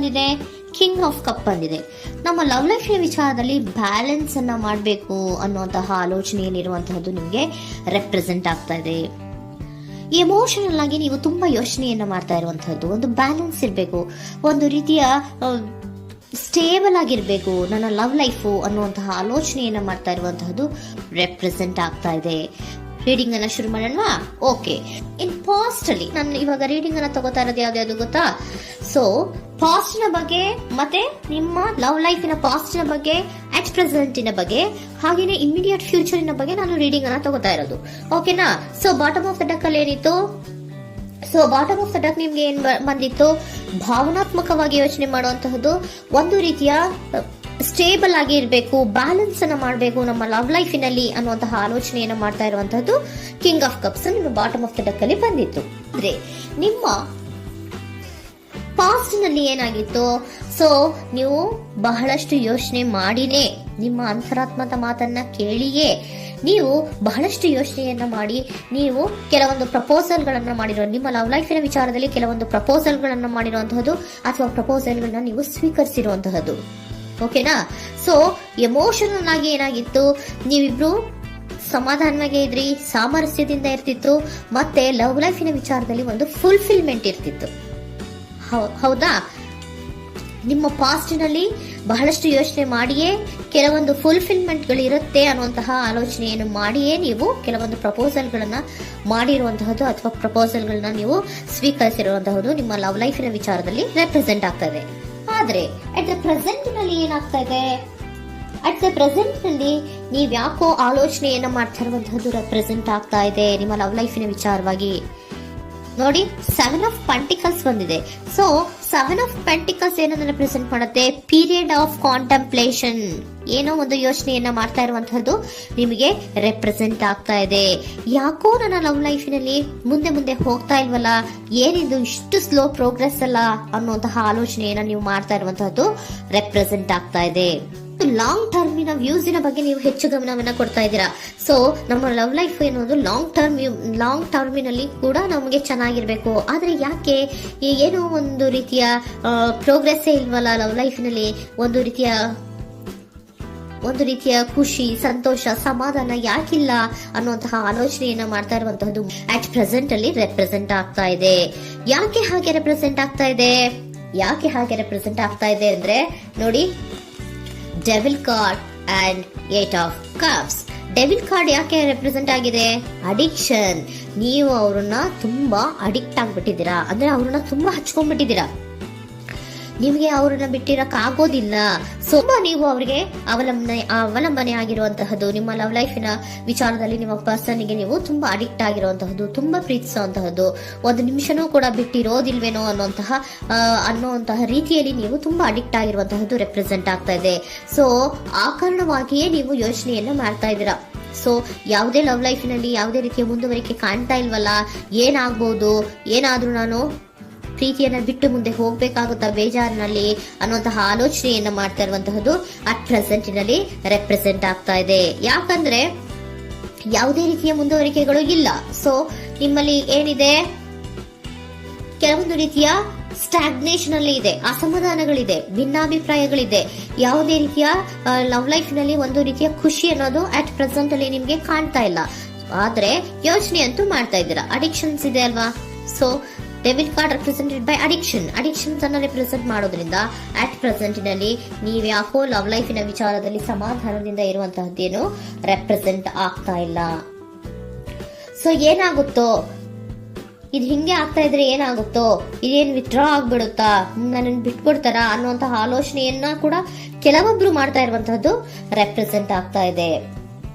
ಬಂದಿದೆ, king of cup ಬಂದಿದೆ. ನಮ್ಮ ಲವ್ ಲೈಫ್ ವಿಚಾರದಲ್ಲಿ ಬ್ಯಾಲೆನ್ಸ್ ಅನ್ನ ಮಾಡಬೇಕು ಅನ್ನುವಂತಹ ಆಲೋಚನೆಯಲ್ಲಿರುವಂತಹದ್ದು ನಿಮಗೆ ರೆಪ್ರೆಸೆಂಟ್ ಆಗ್ತಾ ಇದೆ. ಎಮೋಷನಲ್ ಆಗಿ ನೀವು ತುಂಬಾ ಯೋಚನೆಯನ್ನ ಮಾಡ್ತಾ ಇರುವಂತಹದ್ದು, ಒಂದು ಬ್ಯಾಲೆನ್ಸ್ ಇರಬೇಕು, ಒಂದು ರೀತಿಯ ಸ್ಟೇಬಲ್ ಆಗಿರ್ಬೇಕು ನನ್ನ ಲವ್ ಲೈಫು ಅನ್ನುವಂತಹ ಆಲೋಚನೆಯನ್ನ ಮಾಡ್ತಾ ಇರುವಂತಹದ್ದು ರೆಪ್ರೆಸೆಂಟ್ ಆಗ್ತಾ ಇದೆ. ರೀಡಿಂಗ್ ಅನ್ನ ಶುರು ಮಾಡೋಣ. ಓಕೆ, ಇನ್ ಪಾಸ್ಟ್ ಅಲ್ಲಿ ನಾನು ಇವಾಗ ರೀಡಿಂಗ್ ಅನ್ನ ತಗೋತಾ ಇರೋದು ಯಾವ್ದು ಗೊತ್ತಾ? ಸೊ ಪಾಸ್ಟ್ ನ ಬಗ್ಗೆ ಮತ್ತೆ ನಿಮ್ಮ ಲವ್ ಲೈಫಿನ ಪಾಸ್ಟ್ ನ ಬಗ್ಗೆ, ಅಟ್ ಪ್ರೆಸೆಂಟಿನ ಬಗ್ಗೆ, ಹಾಗೇನೆ ಇಮಿಡಿಯೇಟ್ ಫ್ಯೂಚರಿನ ಬಗ್ಗೆ ನಾನು ರೀಡಿಂಗ್ ಅನ್ನ ತಗೋತಾ ಇರೋದು. ಓಕೆನಾ? So bottom of the duck ಅಲ್ಲಿ ಏನಿತ್ತು? So bottom of the duck ನಿಮ್ಗೆ ಏನ್ ಬಂದಿತ್ತು? ಭಾವನಾತ್ಮಕವಾಗಿ ಯೋಚನೆ ಮಾಡುವಂತಹದ್ದು, ಒಂದು ರೀತಿಯ ಸ್ಟೇಬಲ್ ಆಗಿ ಇರಬೇಕು, ಬ್ಯಾಲೆನ್ಸ್ ಅನ್ನ ಮಾಡಬೇಕು ನಮ್ಮ ಲವ್ ಲೈಫಿನಲ್ಲಿ ಅನ್ನುವಂತಹ ಆಲೋಚನೆಯನ್ನ ಮಾಡ್ತಾ ಇರುವಂತಹದ್ದು ಕಿಂಗ್ ಆಫ್ ಕಪ್ಸ್ ನಿಮ್ಮ ಬಾಟಮ್ ಆಫ್ ದ ಡಕ್ ಅಲ್ಲಿ ಬಂದಿತ್ತು. ಅಂದ್ರೆ ನಿಮ್ಮ ಪಾಸ್ಟ್ ನಲ್ಲಿ ಏನಾಗಿತ್ತು? ಸೊ ನೀವು ಬಹಳಷ್ಟು ಯೋಚನೆ ಮಾಡಿನೇ, ನಿಮ್ಮ ಅಂತರಾತ್ಮದ ಮಾತನ್ನ ಕೇಳಿಯೇ ನೀವು ಬಹಳಷ್ಟು ಯೋಚನೆಯನ್ನ ಮಾಡಿ ನೀವು ಕೆಲವೊಂದು ಪ್ರಪೋಸಲ್ ಗಳನ್ನ ಮಾಡಿರೋ, ನಿಮ್ಮ ಲವ್ ಲೈಫಿನ ವಿಚಾರದಲ್ಲಿ ಕೆಲವೊಂದು ಪ್ರಪೋಸಲ್ ಗಳನ್ನ ಮಾಡಿರುವಂತಹದ್ದು ಅಥವಾ ಪ್ರಪೋಸಲ್ ಗಳನ್ನ ನೀವು ಸ್ವೀಕರಿಸಿರುವಂತಹದ್ದು. ಓಕೆನಾ? ಸೊ ಎಮೋಷನಲ್ ಆಗಿ ಏನಾಗಿತ್ತು? ನೀವಿಬ್ರು ಸಮಾಧಾನವಾಗಿ ಇದ್ರಿ, ಸಾಮರಸ್ಯದಿಂದ ಇರ್ತಿತ್ತು, ಮತ್ತೆ ಲವ್ ಲೈಫಿನ ವಿಚಾರದಲ್ಲಿ ಒಂದು ಫುಲ್ಫಿಲ್ಮೆಂಟ್ ಇರ್ತಿತ್ತು. ಹೌದಾ? ನಿಮ್ಮ ಪಾಸ್ಟ್ ನಲ್ಲಿ ಬಹಳಷ್ಟು ಯೋಚನೆ ಮಾಡಿಯೇ ಕೆಲವೊಂದು ಫುಲ್ಫಿಲ್ಮೆಂಟ್ ಗಳಿರುತ್ತೆ ಅನ್ನುವಂತಹ ಆಲೋಚನೆಯನ್ನು ಮಾಡಿಯೇ ನೀವು ಕೆಲವೊಂದು ಪ್ರಪೋಸಲ್ ಗಳನ್ನ ಮಾಡಿರುವಂತಹದ್ದು ಅಥವಾ ಪ್ರಪೋಸಲ್ ಗಳನ್ನ ನೀವು ಸ್ವೀಕರಿಸಿರುವಂತಹದ್ದು ನಿಮ್ಮ ಲವ್ ಲೈಫಿನ ವಿಚಾರದಲ್ಲಿ ರೆಪ್ರೆಸೆಂಟ್ ಆಗ್ತಾ ಇದೆ. ಆದ್ರೆ ಅಟ್ ದ ಪ್ರೆಸೆಂಟ್ ನಲ್ಲಿ ಏನಾಗ್ತಾ ಇದೆ? ಅಟ್ ದ ಪ್ರೆಸೆಂಟ್ ನಲ್ಲಿ ನೀವ್ ಯಾಕೋ ಆಲೋಚನೆಯನ್ನ ಮಾಡ್ತಾ ಇರುವಂತಹದ್ದು ರೆಪ್ರೆಸೆಂಟ್ ಆಗ್ತಾ ಇದೆ ನಿಮ್ಮ ಲವ್ ಲೈಫಿನ ವಿಚಾರವಾಗಿ. ನೋಡಿ, 7 ಆಫ್ ಪೆಂಟಿಕಲ್ಸ್ ಬಂದಿದೆ. ಸೊ 7 ಆಫ್ ಪೆಂಟಿಕಲ್ಸ್ ಏನನ್ನ ರೆಪ್ರೆಸೆಂಟ್ ಮಾಡುತ್ತೆ? Period of contemplation. ಏನೋ ಒಂದು ಯೋಚನೆಯನ್ನ ಮಾಡ್ತಾ ಇರುವಂತಹದ್ದು ನಿಮಗೆ ರೆಪ್ರೆಸೆಂಟ್ ಆಗ್ತಾ ಇದೆ. ಯಾಕೋ ನನ್ನ ಲವ್ ಲೈಫಿನಲ್ಲಿ ಮುಂದೆ ಮುಂದೆ ಹೋಗ್ತಾ ಇಲ್ವಲ್ಲ, ಏನಿದು ಇಷ್ಟು ಸ್ಲೋ ಪ್ರೋಗ್ರೆಸ್ ಅಲ್ಲ ಅನ್ನುವಂತಹ ಆಲೋಚನೆಯನ್ನ ನೀವು ಮಾಡ್ತಾ ಇರುವಂತಹದ್ದು ರೆಪ್ರೆಸೆಂಟ್ ಆಗ್ತಾ ಇದೆ. ಲಾಂಗ್ ಟರ್ಮಿನ ವ್ಯೂಸಿನ ಬಗ್ಗೆ ನೀವು ಹೆಚ್ಚು ಗಮನವನ್ನ ಕೊಡ್ತಾ ಇದ್ದೀರಾ. ಸೊ ನಮ್ಮ ಲವ್ ಲೈಫ್ ಏನೋದು ಲಾಂಗ್ ಟರ್ಮಿನಲ್ಲಿ ಕೂಡ ನಮಗೆ ಚೆನ್ನಾಗಿರ್ಬೇಕು. ಆದ್ರೆ ಯಾಕೆ ಏನೋ ಒಂದು ರೀತಿಯ ಪ್ರೋಗ್ರೆಸ್ ಇಲ್ವಲ್ಲ ಲವ್ ಲೈಫಿನಲ್ಲಿ, ಒಂದು ರೀತಿಯ ಖುಷಿ, ಸಂತೋಷ, ಸಮಾಧಾನ ಯಾಕಿಲ್ಲ ಅನ್ನುವಂತಹ ಆಲೋಚನೆಯನ್ನ ಮಾಡ್ತಾ ಇರುವಂತಹದ್ದು ಅಟ್ ಪ್ರೆಸೆಂಟ್ ಅಲ್ಲಿ ರೆಪ್ರೆಸೆಂಟ್ ಆಗ್ತಾ ಇದೆ. ಯಾಕೆ ಹಾಗೆ ರೆಪ್ರೆಸೆಂಟ್ ಆಗ್ತಾ ಇದೆ ಅಂದ್ರೆ ನೋಡಿ, devil card and 8 of cups. Devil card ಯಾಕೆ ರೆಪ್ರೆಸೆಂಟ್ ಆಗಿದೆ? ಅಡಿಕ್ಷನ್. ನೀವು ಅವ್ರನ್ನ ತುಂಬಾ ಅಡಿಕ್ಟ್ ಆಗ್ಬಿಟ್ಟಿದ್ದೀರಾ, ಅಂದ್ರೆ ಅವ್ರನ್ನ ತುಂಬಾ ಹಚ್ಕೊಂಡ್ಬಿಟ್ಟಿದ್ದೀರಾ, ನಿಮಗೆ ಅವ್ರನ್ನ ಬಿಟ್ಟಿರಕ್ ಆಗೋದಿಲ್ಲ. ಸೊ ನೀವು ಅವ್ರಿಗೆ ಅವಲಂಬನೆ ಆಗಿರುವಂತಹದ್ದು, ನಿಮ್ಮ ಲವ್ ಲೈಫಿನ ವಿಚಾರದಲ್ಲಿ ನಿಮ್ಮ ಪರ್ಸನ್ಗೆ ನೀವು ತುಂಬಾ ಅಡಿಕ್ಟ್ ಆಗಿರುವಂತಹದ್ದು, ತುಂಬಾ ಪ್ರೀತಿಸುವಂತಹದ್ದು, ಒಂದು ನಿಮಿಷನೂ ಕೂಡ ಬಿಟ್ಟಿರೋದಿಲ್ವೇನೋ ಅನ್ನುವಂತಹ ರೀತಿಯಲ್ಲಿ ನೀವು ತುಂಬಾ ಅಡಿಕ್ಟ್ ಆಗಿರುವಂತಹದ್ದು ರೆಪ್ರೆಸೆಂಟ್ ಆಗ್ತಾ ಇದೆ. ಸೊ ಆ ಕಾರಣವಾಗಿಯೇ ನೀವು ಯೋಚನೆಯನ್ನ ಮಾಡ್ತಾ ಇದ್ದೀರಾ. ಸೊ ಯಾವುದೇ ಲವ್ ಲೈಫಿನಲ್ಲಿ ಯಾವುದೇ ರೀತಿಯ ಮುಂದುವರಿಕೆ ಕಾಣ್ತಾ ಇಲ್ವಲ್ಲ, ಏನಾಗ್ಬೋದು, ಏನಾದ್ರೂ ನಾನು ಪ್ರೀತಿಯನ್ನ ಬಿಟ್ಟು ಮುಂದೆ ಹೋಗ್ಬೇಕಾಗುತ್ತಾ ಬೇಜಾರಿನಲ್ಲಿ ಅನ್ನುವಂತಹ ಆಲೋಚನೆಯನ್ನ ಮಾಡ್ತಾ ಇರುವಂತಹದ್ದು ಅಟ್ ಪ್ರೆಸೆಂಟಿನಲ್ಲಿ ರೆಪ್ರೆಸೆಂಟ್ ಆಗ್ತಾ ಇದೆ. ಯಾಕಂದ್ರೆ ಯಾವುದೇ ರೀತಿಯ ಮುಂದುವರಿಕೆಗಳು ಇಲ್ಲ. ಸೊ ನಿಮ್ಮಲ್ಲಿ ಏನಿದೆ? ಕೆಲವೊಂದು ರೀತಿಯ ಸ್ಟಾಗ್ನೇಷನ್ ಅಲ್ಲಿ ಇದೆ, ಅಸಮಾಧಾನಗಳಿದೆ, ಭಿನ್ನಾಭಿಪ್ರಾಯಗಳಿದೆ. ಯಾವುದೇ ರೀತಿಯ ಲವ್ ಲೈಫ್ ನಲ್ಲಿ ಒಂದು ರೀತಿಯ ಖುಷಿ ಅನ್ನೋದು ಅಟ್ ಪ್ರೆಸೆಂಟ್ ಅಲ್ಲಿ ನಿಮ್ಗೆ ಕಾಣ್ತಾ ಇಲ್ಲ. ಆದ್ರೆ ಯೋಚನೆ ಅಂತೂ ಮಾಡ್ತಾ ಇದ್ದೀರಾ. ಅಡಿಕ್ಷನ್ಸ್ ಇದೆ ಅಲ್ವಾ? So devil card represented by addictions ಅನ್ನ ರೆಪ್ರೆಸೆಂಟ್ ಮಾಡೋದ್ರಿಂದ ಅಟ್ ಪ್ರೆಸೆಂಟಿನಲ್ಲಿ ನೀವು ಯಾಕೋ ಲವ್ ಲೈಫಿನ ವಿಚಾರದಲ್ಲಿ ಸಮಾಧಾನದಿಂದ ಇರುವಂತಹದ್ದೇನು ರೆಪ್ರೆಸೆಂಟ್ ಆಗ್ತಾ ಇಲ್ಲ. ಸೊ ಏನಾಗುತ್ತೋ, ಇದು ಹಿಂಗೆ ಆಗ್ತಾ ಇದ್ರೆ ಏನಾಗುತ್ತೋ, ಇದೇನ್ ವಿತ್ಡ್ರಾ ಆಗ್ಬಿಡುತ್ತಾ, ನನ್ನನ್ನು ಬಿಟ್ಕೊಡ್ತಾರಾ ಅನ್ನುವಂತಹ ಆಲೋಚನೆಯನ್ನ ಕೂಡ ಕೆಲವೊಬ್ರು ಮಾಡ್ತಾ ಇರುವಂತಹದ್ದು ರೆಪ್ರೆಸೆಂಟ್ ಆಗ್ತಾ ಇದೆ.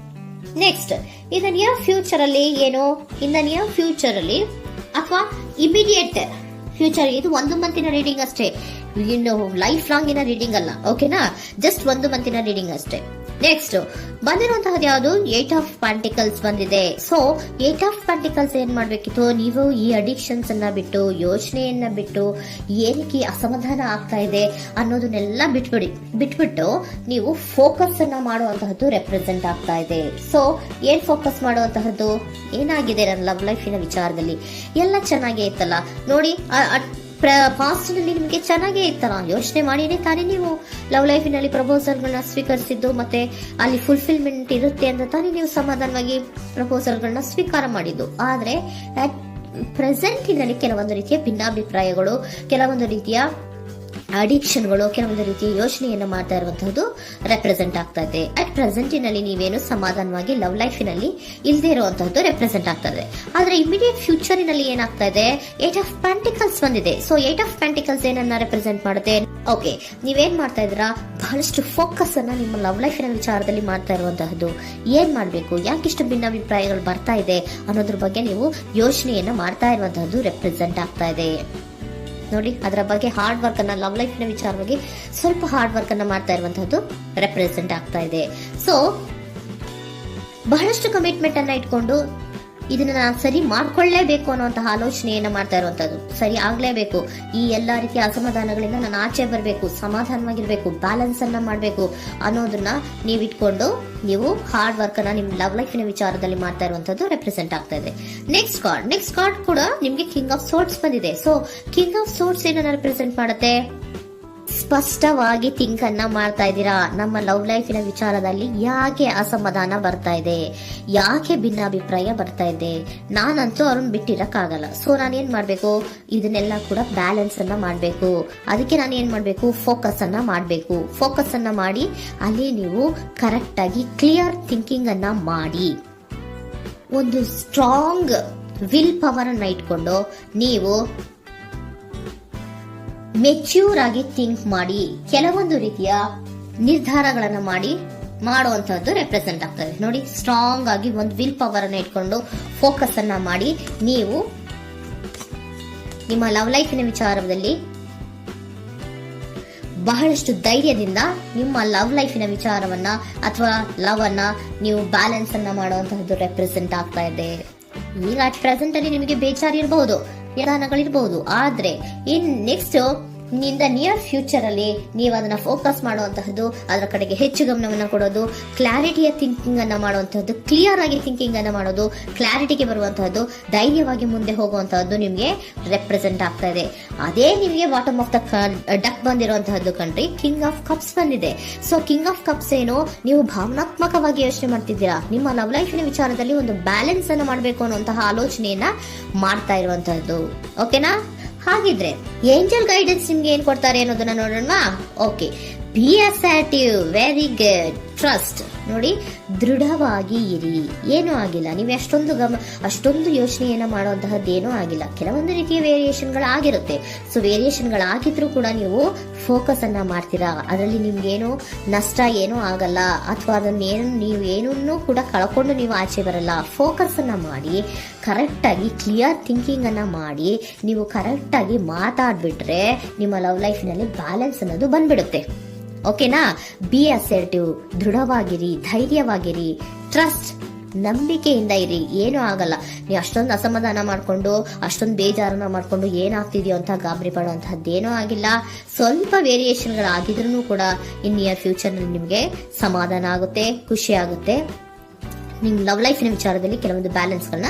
Next, in the near future ಅಲ್ಲಿ ಅಥವಾ ಇಮಿಡಿಯೇಟ್ ಫ್ಯೂಚರ್, ಇದು 1 ಮಂತಿನ ರೀಡಿಂಗ್ ಅಷ್ಟೇ, ಇನ್ನು ಲೈಫ್ ಲಾಂಗ್ ಇನ ರೀಡಿಂಗ್ ಅಲ್ಲ. ಓಕೆನಾ? ಜಸ್ಟ್ 1 ಮಂತಿನ ರೀಡಿಂಗ್ ಅಷ್ಟೇ. ನೆಕ್ಸ್ಟ್ ಬಂದಿರುವಂತಹದ್ದು ಯಾವುದು? 8 ಆಫ್ ಪೆಂಟಿಕಲ್ಸ್ ಬಂದಿದೆ. ಸೊ 8 ಆಫ್ ಪೆಂಟಿಕಲ್ಸ್ ಏನ್ ಮಾಡ್ಬೇಕಿತ್ತು? ನೀವು ಈ ಅಡಿಕ್ಷನ್ಸ್ ಅನ್ನ ಬಿಟ್ಟು, ಯೋಚನೆಯನ್ನ ಬಿಟ್ಟು, ಏನಕ್ಕೆ ಅಸಮಾಧಾನ ಆಗ್ತಾ ಇದೆ ಅನ್ನೋದನ್ನೆಲ್ಲ ಬಿಟ್ಬಿಟ್ಟು ನೀವು ಫೋಕಸ್ ಅನ್ನ ಮಾಡುವಂತಹದ್ದು ರೆಪ್ರೆಸೆಂಟ್ ಆಗ್ತಾ ಇದೆ. ಸೊ ಏನ್ ಫೋಕಸ್ ಮಾಡುವಂತಹದ್ದು? ಏನಾಗಿದೆ ನನ್ನ ಲವ್ ಲೈಫಿನ ವಿಚಾರದಲ್ಲಿ? ಎಲ್ಲ ಚೆನ್ನಾಗೇ ಇತ್ತಲ್ಲ ನೋಡಿ, ಪಾಸ್ಟ್ ನಲ್ಲಿ ನಿಮಗೆ ಚೆನ್ನಾಗೇ ಇತ್ತಲ್ಲ, ಯೋಚನೆ ಮಾಡಿನೇ ತಾನೇ ನೀವು ಲವ್ ಲೈಫಿನಲ್ಲಿ ಪ್ರಪೋಸಲ್ಗಳನ್ನ ಸ್ವೀಕರಿಸಿದ್ದು, ಮತ್ತೆ ಅಲ್ಲಿ ಫುಲ್ಫಿಲ್ಮೆಂಟ್ ಇರುತ್ತೆ ಅಂತ ತಾನೇ ನೀವು ಸಮಾಧಾನವಾಗಿ ಪ್ರಪೋಸಲ್ಗಳನ್ನ ಸ್ವೀಕಾರ ಮಾಡಿದ್ದು. ಆದ್ರೆ ಪ್ರೆಸೆಂಟಿನಲ್ಲಿ ಕೆಲವೊಂದು ರೀತಿಯ ಭಿನ್ನಾಭಿಪ್ರಾಯಗಳು, ಕೆಲವೊಂದು ರೀತಿಯ ಅಡಿಕ್ಷನ್ಗಳು, ಕೆಲವೊಂದು ರೀತಿಯ ಯೋಚನೆಯನ್ನು ಮಾಡ್ತಾ ಇರುವಂತಹದ್ದು ರೆಪ್ರೆಸೆಂಟ್ ಆಗ್ತಾ ಇದೆ. ಅಟ್ ಪ್ರೆಸೆಂಟಿನಲ್ಲಿ ನೀವೇನು ಸಮಾಧಾನವಾಗಿ ಲವ್ ಲೈಫಿನಲ್ಲಿ ಇಲ್ಲದೆ ಇರುವಂತಹದ್ದು ರೆಪ್ರೆಸೆಂಟ್ ಆಗ್ತಾ ಇದೆ. ಆದ್ರೆ ಇಮಿಡಿಯೇಟ್ ಫ್ಯೂಚರಿನಲ್ಲಿ ಏನಾಗ್ತಾ ಇದೆ, 8 ಆಫ್ ಪೆಂಟಿಕಲ್ಸ್ ಬಂದಿದೆ. ಸೊ 8 ಆಫ್ ಪೆಂಟಿಕಲ್ಸ್ ಏನನ್ನ ರೆಪ್ರೆಸೆಂಟ್ ಮಾಡುತ್ತೆ? ಓಕೆ, ನೀವೇನ್ ಮಾಡ್ತಾ ಇದ್ದೀರಾ, ಬಹಳಷ್ಟು ಫೋಕಸ್ ಅನ್ನ ನಿಮ್ಮ ಲವ್ ಲೈಫಿನ ವಿಚಾರದಲ್ಲಿ ಮಾಡ್ತಾ ಇರುವಂತಹದ್ದು. ಏನ್ ಮಾಡ್ಬೇಕು, ಯಾಕಿಷ್ಟು ಭಿನ್ನಾಭಿಪ್ರಾಯಗಳು ಬರ್ತಾ ಇದೆ ಅನ್ನೋದ್ರ ಬಗ್ಗೆ ನೀವು ಯೋಚನೆಯನ್ನ ಮಾಡ್ತಾ ಇರುವಂತಹದ್ದು ರೆಪ್ರೆಸೆಂಟ್ ಆಗ್ತಾ ಇದೆ. ನೋಡಿ, ಅದರ ಬಗ್ಗೆ ಹಾರ್ಡ್ ವರ್ಕ್ ಅನ್ನ, ಲವ್ ಲೈಫ್ ನ ವಿಚಾರವಾಗಿ ಸ್ವಲ್ಪ ಹಾರ್ಡ್ ವರ್ಕ್ ಅನ್ನ ಮಾಡ್ತಾ ಇರುವಂತಹದ್ದು ರೆಪ್ರೆಸೆಂಟ್ ಆಗ್ತಾ ಇದೆ. ಸೊ ಬಹಳಷ್ಟು ಕಮಿಟ್ಮೆಂಟ್ ಅನ್ನ ಇಟ್ಕೊಂಡು ಇದನ್ನ ನಾನು ಸರಿ ಮಾಡ್ಕೊಳ್ಳೇಬೇಕು ಅನ್ನುವಂತಹ ಆಲೋಚನೆಯನ್ನ ಮಾಡ್ತಾ ಇರುವಂತದ್ದು. ಸರಿ ಆಗ್ಲೇಬೇಕು, ಈ ಎಲ್ಲಾ ರೀತಿಯ ಅಸಮಾಧಾನಗಳಿಂದ ನಾನು ಆಚೆ ಬರಬೇಕು, ಸಮಾಧಾನವಾಗಿರ್ಬೇಕು, ಬ್ಯಾಲೆನ್ಸ್ ಅನ್ನ ಮಾಡಬೇಕು ಅನ್ನೋದನ್ನ ನೀವು ಇಟ್ಕೊಂಡು ನೀವು ಹಾರ್ಡ್ ವರ್ಕ್ ಅನ್ನ ನಿಮ್ ಲವ್ ಲೈಫಿನ ವಿಚಾರದಲ್ಲಿ ಮಾಡ್ತಾ ಇರುವಂತದ್ದು ರೆಪ್ರೆಸೆಂಟ್ ಆಗ್ತಾ ಇದೆ. ನೆಕ್ಸ್ಟ್ ಕಾರ್ಡ್ ಕೂಡ ನಿಮ್ಗೆ ಕಿಂಗ್ ಆಫ್ ಸೋರ್ಟ್ಸ್ ಬಂದಿದೆ. ಸೊ ಕಿಂಗ್ ಆಫ್ ಸೋರ್ಟ್ಸ್ ಏನನ್ನ ರೆಪ್ರೆಸೆಂಟ್ ಮಾಡುತ್ತೆ? ಸ್ಪಷ್ಟವಾಗಿ ಥಿಂಕ್ ಅನ್ನ ಮಾಡ್ತಾ ಇದ್ದೀರಾ. ನಮ್ಮ ಲವ್ ಲೈಫಿನ ವಿಚಾರದಲ್ಲಿ ಯಾಕೆ ಅಸಮಾಧಾನ ಬರ್ತಾ ಇದೆ, ಯಾಕೆ ಭಿನ್ನಾಭಿಪ್ರಾಯ ಬರ್ತಾ ಇದೆ, ನಾನಂತೂ ಅವ್ರನ್ನ ಬಿಟ್ಟಿರಕ್ಕಾಗಲ್ಲ. ಸೊ ನಾನೇನ್ ಮಾಡ್ಬೇಕು, ಇದನ್ನೆಲ್ಲ ಕೂಡ ಬ್ಯಾಲೆನ್ಸ್ ಅನ್ನ ಮಾಡ್ಬೇಕು. ಅದಕ್ಕೆ ನಾನು ಏನ್ ಮಾಡ್ಬೇಕು, ಫೋಕಸ್ ಅನ್ನ ಮಾಡ್ಬೇಕು. ಫೋಕಸ್ ಅನ್ನ ಮಾಡಿ ಅಲ್ಲಿ ನೀವು ಕರೆಕ್ಟ್ ಆಗಿ ಕ್ಲಿಯರ್ ಥಿಂಕಿಂಗ್ ಅನ್ನ ಮಾಡಿ, ಒಂದು ಸ್ಟ್ರಾಂಗ್ ವಿಲ್ ಪವರ್ ಅನ್ನ ಇಟ್ಕೊಂಡು ನೀವು ಮೆಚ್ಯೂರ್ ಆಗಿ ಥಿಂಕ್ ಮಾಡಿ ಕೆಲವೊಂದು ರೀತಿಯ ನಿರ್ಧಾರಗಳನ್ನ ಮಾಡುವಂತಹದ್ದು ರೆಪ್ರೆಸೆಂಟ್ ಆಗ್ತದೆ. ನೋಡಿ, ಸ್ಟ್ರಾಂಗ್ ಆಗಿ ಒಂದು ವಿಲ್ ಪವರ್ ಅನ್ನ ಇಟ್ಕೊಂಡು ಫೋಕಸ್ ಅನ್ನ ಮಾಡಿ ನೀವು ನಿಮ್ಮ ಲವ್ ಲೈಫಿನ ವಿಚಾರದಲ್ಲಿ ಬಹಳಷ್ಟು ಧೈರ್ಯದಿಂದ ನಿಮ್ಮ ಲವ್ ಲೈಫಿನ ವಿಚಾರವನ್ನ ಅಥವಾ ಲವ್ ಅನ್ನ ನೀವು ಬ್ಯಾಲೆನ್ಸ್ ಅನ್ನ ಮಾಡುವಂತಹದ್ದು ರೆಪ್ರೆಸೆಂಟ್ ಆಗ್ತಾ ಇದೆ. ಈಗ ಅಟ್ ಪ್ರೆಸೆಂಟ್ ಅಲ್ಲಿ ನಿಮಗೆ ಬೇಜಾರಿರಬಹುದು, ವಿಧಾನಗಳಿರಬಹುದು, ಆದ್ರೆ ಇನ್ ನೆಕ್ಸ್ಟ್ ನಿಂದ ನಿಯರ್ ಫ್ಯೂಚರ್ ಅಲ್ಲಿ ನೀವು ಅದನ್ನ ಫೋಕಸ್ ಮಾಡುವಂತಹದ್ದು, ಅದರ ಕಡೆಗೆ ಹೆಚ್ಚು ಗಮನವನ್ನ ಕೊಡೋದು, ಕ್ಲಾರಿಟಿಯ ಥಿಂಕಿಂಗ್ ಅನ್ನ ಮಾಡುವಂತಹದ್ದು, ಕ್ಲಿಯರ್ ಆಗಿ ಥಿಂಕಿಂಗ್ ಅನ್ನ ಮಾಡೋದು, ಕ್ಲಾರಿಟಿಗೆ ಬರುವಂತಹದ್ದು, ಧೈರ್ಯವಾಗಿ ಮುಂದೆ ಹೋಗುವಂತಹದ್ದು ನಿಮ್ಗೆ ರೆಪ್ರೆಸೆಂಟ್ ಆಗ್ತಾ ಇದೆ. ಅದೇ ನಿಮಗೆ ಬಾಟಮ್ ಆಫ್ ದ ಡಕ್ ಬಂದಿರುವಂತಹದ್ದು ಕಂಡ್ರಿ, ಕಿಂಗ್ ಆಫ್ ಕಪ್ಸ್ ಬಂದಿದೆ. ಸೊ ಕಿಂಗ್ ಆಫ್ ಕಪ್ಸ್ ಏನು, ನೀವು ಭಾವನಾತ್ಮಕವಾಗಿ ಯೋಚನೆ ಮಾಡ್ತಿದ್ದೀರಾ, ನಿಮ್ಮ ಲವ್ ಲೈಫಿನ ವಿಚಾರದಲ್ಲಿ ಒಂದು ಬ್ಯಾಲೆನ್ಸ್ ಅನ್ನ ಮಾಡಬೇಕು ಅನ್ನುವಂತಹ ಆಲೋಚನೆಯನ್ನ ಮಾಡ್ತಾ ಇರುವಂತಹದ್ದು. ಓಕೆನಾ? ಹಾಗಿದ್ರೆ ಏಂಜಲ್ ಗೈಡೆನ್ಸ್ ನಿಮ್ಗೆ ಏನ್ ಕೊಡ್ತಾರೆ ಅನ್ನೋದನ್ನ ನೋಡೋಣ. Okay, B assertive, very good, trust. ನೋಡಿ, ದೃಢವಾಗಿ ಇರಿ, ಏನೂ ಆಗಿಲ್ಲ. ನೀವು ಅಷ್ಟೊಂದು ಯೋಚನೆಯನ್ನ ಮಾಡುವಂತಹದ್ದು ಏನೂ ಆಗಿಲ್ಲ. ಕೆಲವೊಂದು ರೀತಿಯ ವೇರಿಯೇಷನ್ಗಳಾಗಿರುತ್ತೆ. ಸೊ ವೇರಿಯೇಷನ್ಗಳಾಗಿದ್ರೂ ಕೂಡ ನೀವು ಫೋಕಸ್ ಅನ್ನ ಮಾಡ್ತೀರಾ, ಅದರಲ್ಲಿ ನಿಮ್ಗೇನು ನಷ್ಟ ಏನೂ ಆಗಲ್ಲ, ಅಥವಾ ನೀವು ಏನನ್ನೂ ಕೂಡ ಕಳ್ಕೊಂಡು ನೀವು ಆಚೆ ಬರಲ್ಲ. ಫೋಕಸ್ ಅನ್ನ ಮಾಡಿ ಕರೆಕ್ಟ್ ಆಗಿ ಕ್ಲಿಯರ್ ಥಿಂಕಿಂಗ್ ಅನ್ನ ಮಾಡಿ ನೀವು ಕರೆಕ್ಟ್ ಆಗಿ ಮಾತಾಡ್ಬಿಟ್ರೆ ನಿಮ್ಮ ಲವ್ ಲೈಫ್ನಲ್ಲಿ ಬ್ಯಾಲೆನ್ಸ್ ಅನ್ನೋದು ಬಂದ್ಬಿಡುತ್ತೆ. ಓಕೆನಾ? ಬಿ ಅಸರ್ಟಿವ್, ದೃಢವಾಗಿರಿ, ಧೈರ್ಯವಾಗಿರಿ, ಟ್ರಸ್ಟ್, ನಂಬಿಕೆಯಿಂದ ಇರಿ, ಏನೂ ಆಗಲ್ಲ. ನೀವು ಅಷ್ಟೊಂದು ಅಸಮಾಧಾನ ಮಾಡ್ಕೊಂಡು ಅಷ್ಟೊಂದು ಬೇಜಾರನ್ನ ಮಾಡ್ಕೊಂಡು ಏನಾಗ್ತಿದೆಯೋ ಅಂತ ಗಾಬರಿ ಪಡುವಂತಹದ್ದೇನೂ ಆಗಿಲ್ಲ. ಸ್ವಲ್ಪ ವೇರಿಯೇಷನ್ಗಳಾಗಿದ್ರೂ ಕೂಡ ಇನ್ ನಿಯರ್ ಫ್ಯೂಚರ್ ನಲ್ಲಿ ನಿಮಗೆ ಸಮಾಧಾನ ಆಗುತ್ತೆ, ಖುಷಿ ಆಗುತ್ತೆ. ನಿಮ್ ಲವ್ ಲೈಫಿನ ವಿಚಾರದಲ್ಲಿ ಕೆಲವೊಂದು ಬ್ಯಾಲೆನ್ಸ್ಗಳನ್ನ